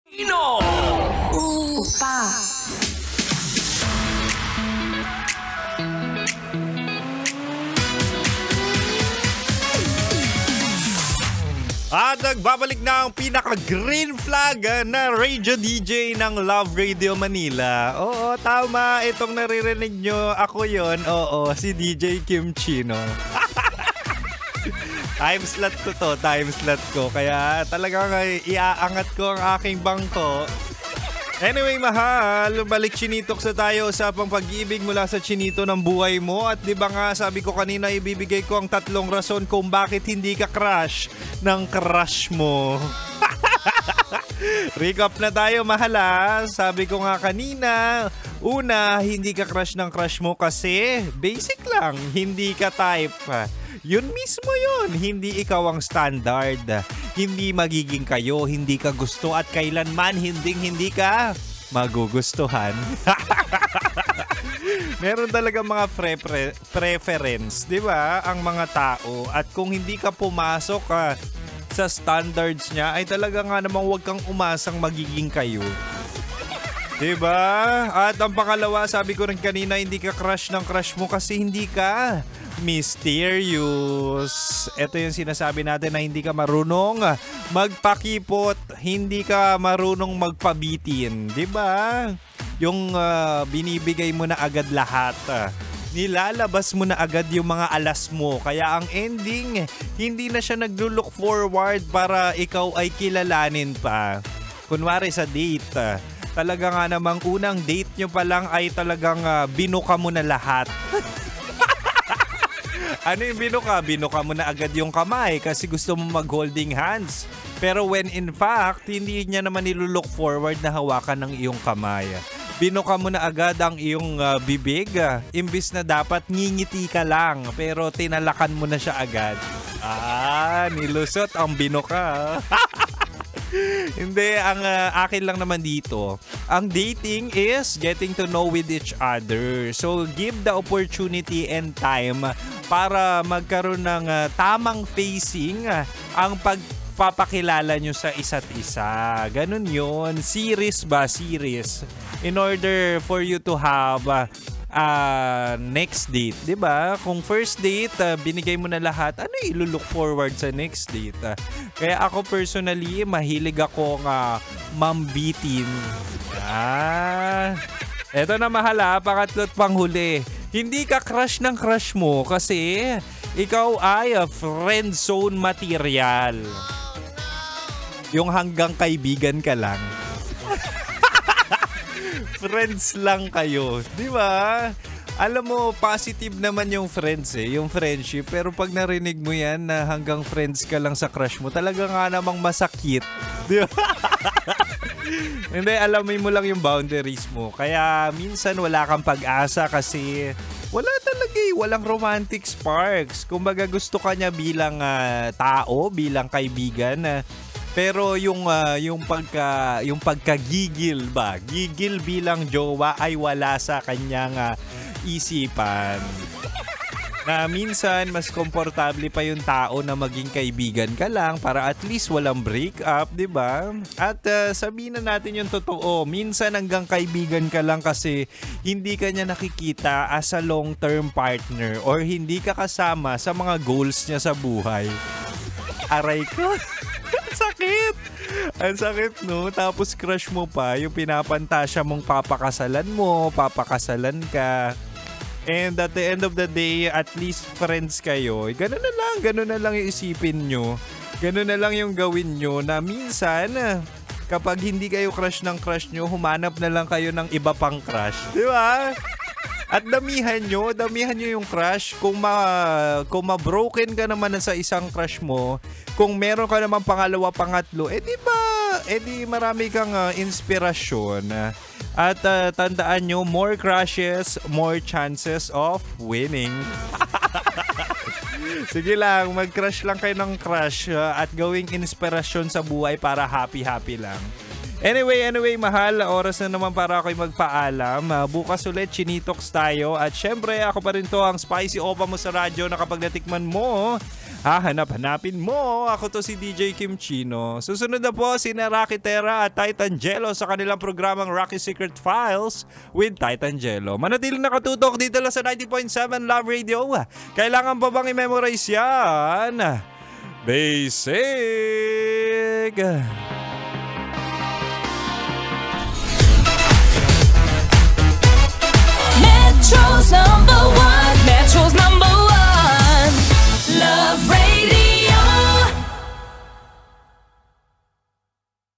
Ino! Upa. At nagbabalik na ang pinaka-green flag na radio DJ ng Love Radio Manila. Oo, tama. Itong naririnig nyo, ako yon. Oo, si DJ Kim Chino. Time slot ko to, time slot ko. Kaya talagang iaangat ko ang aking bangko. Anyway, mahal, balik chinitok sa tayo sa pag-ibig mula sa chinito ng buhay mo. At di ba nga sabi ko kanina, ibibigay ko ang 3 rason kung bakit hindi ka crush ng crush mo. Recap na tayo, mahal. Sabi ko nga kanina, una, hindi ka crush ng crush mo kasi basic lang, hindi ka type. Yun mismo yun, hindi ikaw ang standard. Hindi magiging kayo, hindi ka gusto at kailanman hindi ka magugustuhan. Meron talaga mga preference, di ba? Ang mga tao. At kung hindi ka pumasok sa standards niya, ay talaga nga namang huwag kang umasang magiging kayo. Diba? At ang pangalawa, sabi ko rin kanina, hindi ka crush ng crush mo kasi hindi ka mysterious. Ito yung sinasabi natin na hindi ka marunong magpakipot, hindi ka marunong magpabitin. Diba? Yung binibigay mo na agad lahat. Nilalabas mo na agad yung mga alas mo. Kaya ang ending, hindi na siya naglo-look forward para ikaw ay kilalanin pa. Kunwari sa date, talaga nga namang unang date nyo pa lang ay talagang binuka mo na lahat. Ano yung binuka? Binuka mo na agad yung kamay kasi gusto mo mag-holding hands. Pero when in fact, hindi niya naman nilulook forward na hawakan ng iyong kamay. Binuka mo na agad ang iyong bibig. Imbis na dapat ngingiti ka lang, pero tinalakan mo na siya agad. Nilusot ang binuka. Hindi, ang akin lang naman dito, ang dating is getting to know with each other. So, give the opportunity and time para magkaroon ng tamang facing ang pagpapakilala nyo sa isa't isa. Ganun yun. Series ba? Series. In order for you to have next date, 'di ba? Kung first date, binigay mo na lahat, ano i-look forward sa next date? Kaya ako personally, mahilig ako mambitin. Eto na mahal, pangatlo't panghuli. Hindi ka crush ng crush mo kasi ikaw ay friend zone material. Yung hanggang kaibigan ka lang. Friends lang kayo, di ba? Alam mo, positive naman yung friends yung friendship. Pero pag narinig mo yan na hanggang friends ka lang sa crush mo, talaga nga namang masakit. Di ba? Hindi, alamin mo lang yung boundaries mo. Kaya minsan wala kang pag-asa kasi wala talaga walang romantic sparks. Kumbaga gusto ka niya bilang tao, bilang kaibigan. Pero yung pagkagigil ba? Gigil bilang jowa ay wala sa kanyang isipan. Na minsan mas komportable pa yung tao na maging kaibigan ka lang para at least walang break up, 'di ba? At sabihin na natin yung totoo, minsan hanggang kaibigan ka lang kasi hindi ka niya nakikita as a long-term partner or hindi ka kasama sa mga goals niya sa buhay. Aray ko. Sakit! Ang sakit, no? Tapos crush mo pa, yung pinapantasya mong papakasalan mo, papakasalan ka. And at the end of the day, at least friends kayo. Ganun na lang yung isipin nyo. Ganun na lang yung gawin nyo na minsan, kapag hindi kayo crush ng crush nyo, humanap na lang kayo ng iba pang crush. Di ba? At damihan nyo yung crush. Kung ma-broken ka naman sa isang crush mo, kung meron ka naman pangalawa, pangatlo, di marami kang inspirasyon. At tandaan nyo, more crushes, more chances of winning. Sige lang, mag-crush lang kayo ng crush at gawing inspirasyon sa buhay para happy-happy lang. Anyway, mahal, oras na naman para ako'y magpaalam. Bukas ulit, chinitox tayo. At syempre, ako pa rin to, ang spicy opa mo sa radyo na kapag natikman mo hahanap-hanapin mo. Ako to si DJ Kim Chino. Susunod na po si Rocky Terra at Titan Jello sa kanilang programang Rocky Secret Files with Titan Jello. Manatiling nakatutok dito lang sa 90.7 Love Radio. Kailangan pa bang i-memorize yan? Basic! Metro's #1